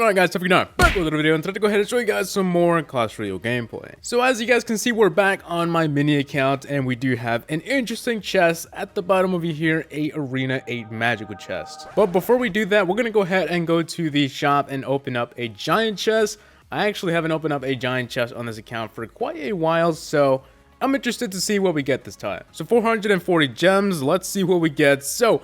Alright guys, tough back with another video, and today to go ahead and show you guys some more Clash Royale gameplay. So as you guys can see, we're back on my mini account, and we do have an interesting chest at the bottom over here, a Arena 8 magical chest. But before we do that, we're gonna go ahead and go to the shop and open up a giant chest. I actually haven't opened up a giant chest on this account for quite a while, so I'm interested to see what we get this time. So 440 gems, let's see what we get. So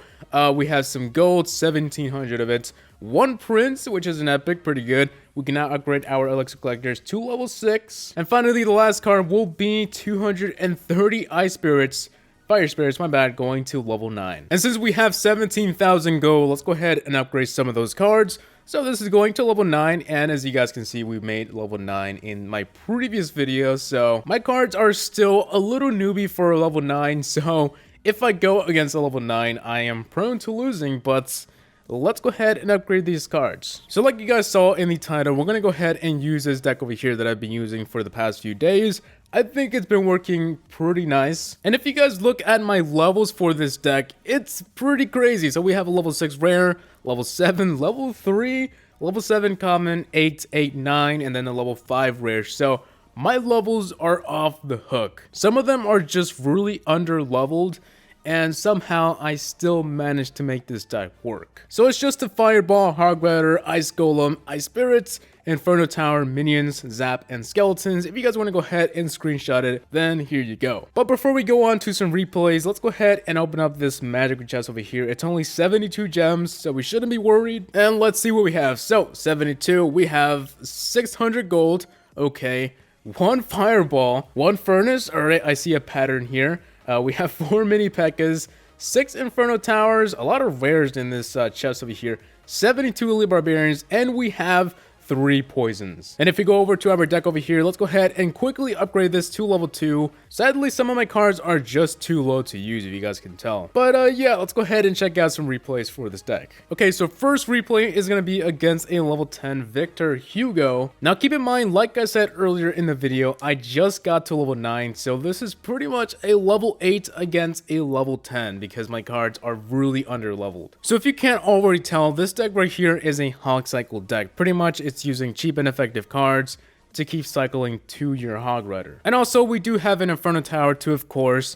we have some gold, 1700 of it. One prince, which is an epic, pretty good. We can now upgrade our elixir collectors to level 6. And finally, the last card will be 230 ice spirits. Fire spirits, my bad, going to level 9. And since we have 17,000 gold, let's go ahead and upgrade some of those cards. So this is going to level 9, and as you guys can see, we made level 9 in my previous video. So my cards are still a little newbie for level 9, so if I go against a level 9, I am prone to losing, but let's go ahead and upgrade these cards. So like you guys saw in the title, we're going to go ahead and use this deck over here that I've been using for the past few days. I think it's been working pretty nice. And if you guys look at my levels for this deck, it's pretty crazy. So we have a level 6 rare, level 7, level 3, level 7 common, 8, 8, 9, and then a level 5 rare. So my levels are off the hook. Some of them are just really under leveled, and somehow I still managed to make this deck work. So it's just a Fireball, Hog Rider, Ice Golem, Ice Spirits, Inferno Tower, Minions, Zap, and Skeletons. If you guys want to go ahead and screenshot it, then here you go. But before we go on to some replays, let's go ahead and open up this magical chest over here. It's only 72 gems, so we shouldn't be worried. And let's see what we have. So 72, we have 600 gold, okay, 1 Fireball, 1 Furnace, alright, I see a pattern here. We have 4 mini P.E.K.K.A.s, 6 Inferno Towers, a lot of rares in this chest over here, 72 Elite Barbarians, and we have 3 poisons. And if you go over to our deck over here, let's go ahead and quickly upgrade this to level 2. Sadly, some of my cards are just too low to use, if you guys can tell. But yeah, let's go ahead and check out some replays for this deck. Okay, so first replay is going to be against a level 10 Victor Hugo. Now keep in mind, like I said earlier in the video, I just got to level 9, so this is pretty much a level 8 against a level 10 because my cards are really under leveled. So if you can't already tell, this deck right here is a Hog Cycle deck. Pretty much it's using cheap and effective cards to keep cycling to your Hog Rider. And also we do have an Inferno Tower to, of course,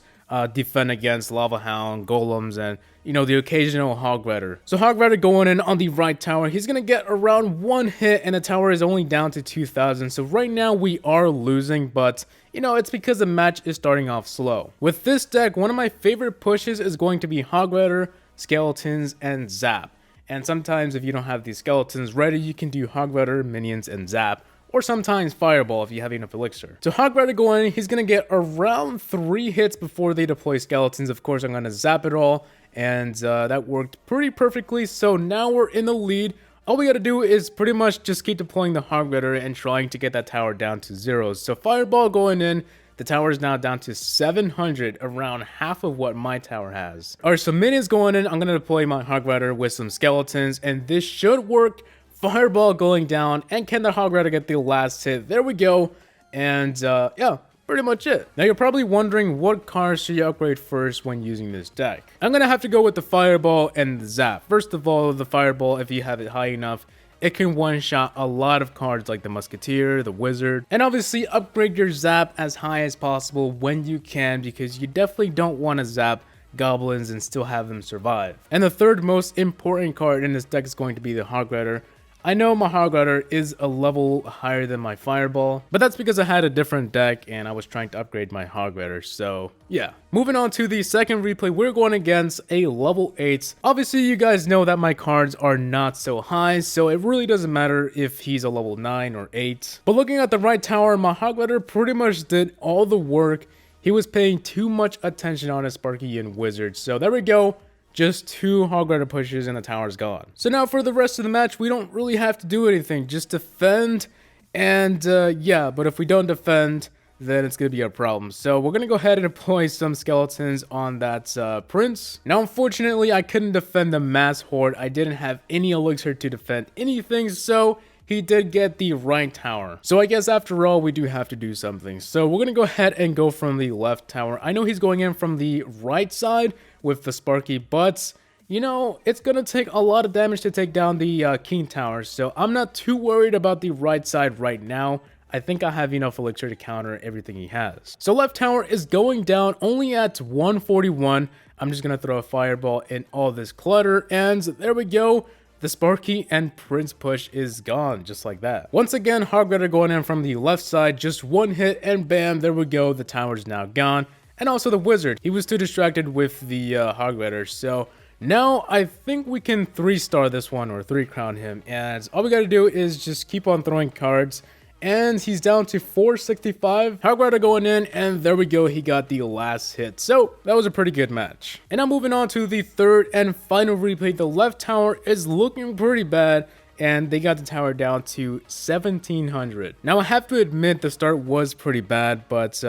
defend against Lava Hound, Golems, and you know, the occasional Hog Rider. So Hog Rider going in on the right tower, he's gonna get around 1 hit, and the tower is only down to 2,000. So right now we are losing, but you know, it's because the match is starting off slow. With this deck, one of my favorite pushes is going to be Hog Rider, Skeletons, and Zap. And sometimes if you don't have these skeletons ready, you can do Hog Rider, Minions, and Zap. Or sometimes Fireball if you have enough elixir. So Hog Rider going in, he's going to get around 3 hits before they deploy skeletons. Of course, I'm going to zap it all. And that worked pretty perfectly. So now we're in the lead. All we got to do is pretty much just keep deploying the Hog Rider and trying to get that tower down to 0. So Fireball going in. The tower is now down to 700, around half of what my tower has. Alright, so Minions going in. I'm going to deploy my Hog Rider with some skeletons, and this should work. Fireball going down, and can the Hog Rider get the last hit? There we go. And yeah, pretty much it. Now you're probably wondering what cards should you upgrade first when using this deck. I'm going to have to go with the Fireball and the Zap. First of all, the Fireball, if you have it high enough, it can one-shot a lot of cards like the Musketeer, the Wizard, and obviously upgrade your Zap as high as possible when you can, because you definitely don't want to zap goblins and still have them survive. And the third most important card in this deck is going to be the Hog Rider. I know my Hog Rider is a level higher than my Fireball, but that's because I had a different deck and I was trying to upgrade my Hog Rider, so yeah. Moving on to the second replay, we're going against a level 8. Obviously, you guys know that my cards are not so high, so it really doesn't matter if he's a level 9 or 8. But looking at the right tower, my Hog Rider pretty much did all the work. He was paying too much attention on his Sparky and Wizard, so there we go. Just 2 Hog Rider pushes and the tower's gone. So now for the rest of the match, we don't really have to do anything. Just defend. And yeah, but if we don't defend, then it's going to be a problem. So we're going to go ahead and deploy some skeletons on that prince. Now, unfortunately, I couldn't defend the mass horde. I didn't have any elixir to defend anything, so he did get the right tower. So I guess after all, we do have to do something. So we're going to go ahead and go from the left tower. I know he's going in from the right side with the Sparky, but you know, it's gonna take a lot of damage to take down the King Tower, so I'm not too worried about the right side right now. I think I have enough elixir to counter everything he has. So left tower is going down only at 141. I'm just gonna throw a fireball in all this clutter, and there we go. The Sparky and Prince push is gone, just like that. Once again, Hog Rider going in from the left side, just one hit, and bam, there we go. The tower's now gone. And also the Wizard. He was too distracted with the Hog Rider, so now I think we can 3-star this one, or 3-crown him. And all we gotta do is just keep on throwing cards. And he's down to 465. Hog Rider going in, and there we go. He got the last hit. So that was a pretty good match. And now moving on to the third and final replay. The left tower is looking pretty bad, and they got the tower down to 1700. Now I have to admit the start was pretty bad, but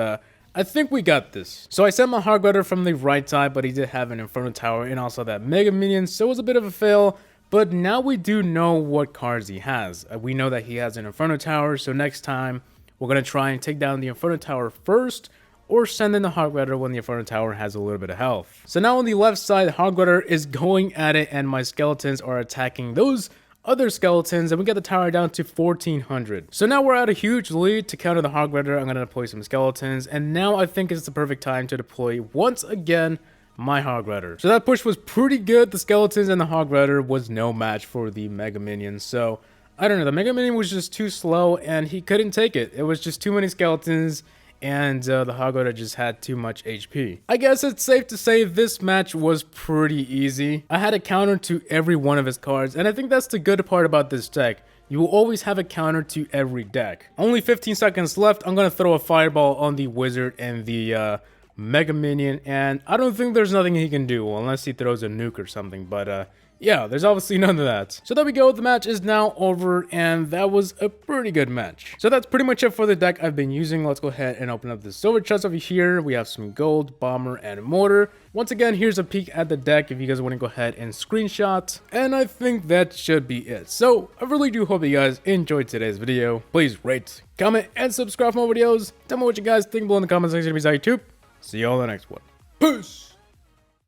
I think we got this. So I sent my Hog Rider from the right side, but he did have an Inferno Tower and also that Mega Minion, so it was a bit of a fail. But now we do know what cards he has. We know that he has an Inferno Tower, so next time we're going to try and take down the Inferno Tower first, or send in the Hog Rider when the Inferno Tower has a little bit of health. So now on the left side, Hog Rider is going at it, and my skeletons are attacking those other skeletons, and we got the tower down to 1400. So now we're at a huge lead. To counter the Hog Rider, I'm going to deploy some skeletons, and now I think it's the perfect time to deploy once again my Hog Rider. So that push was pretty good. The skeletons and the Hog Rider was no match for the Mega Minion. So I don't know, the Mega Minion was just too slow and he couldn't take it. It was just too many skeletons, and the Hog Rider just had too much HP. I guess it's safe to say this match was pretty easy. I had a counter to every one of his cards, and I think that's the good part about this deck. You will always have a counter to every deck. Only 15 seconds left. I'm gonna throw a fireball on the Wizard and the Mega Minion, and I don't think there's nothing he can do unless he throws a nuke or something, but yeah, there's obviously none of that. So there we go, the match is now over, and that was a pretty good match. So that's pretty much it for the deck I've been using. Let's go ahead and open up the silver chest over here. We have some gold, bomber, and mortar. Once again, here's a peek at the deck if you guys want to go ahead and screenshot, and I think that should be it. So I really do hope you guys enjoyed today's video. Please rate, comment, and subscribe for more videos. Tell me what you guys think below in the comment section of YouTube. See you all in the next one. Peace!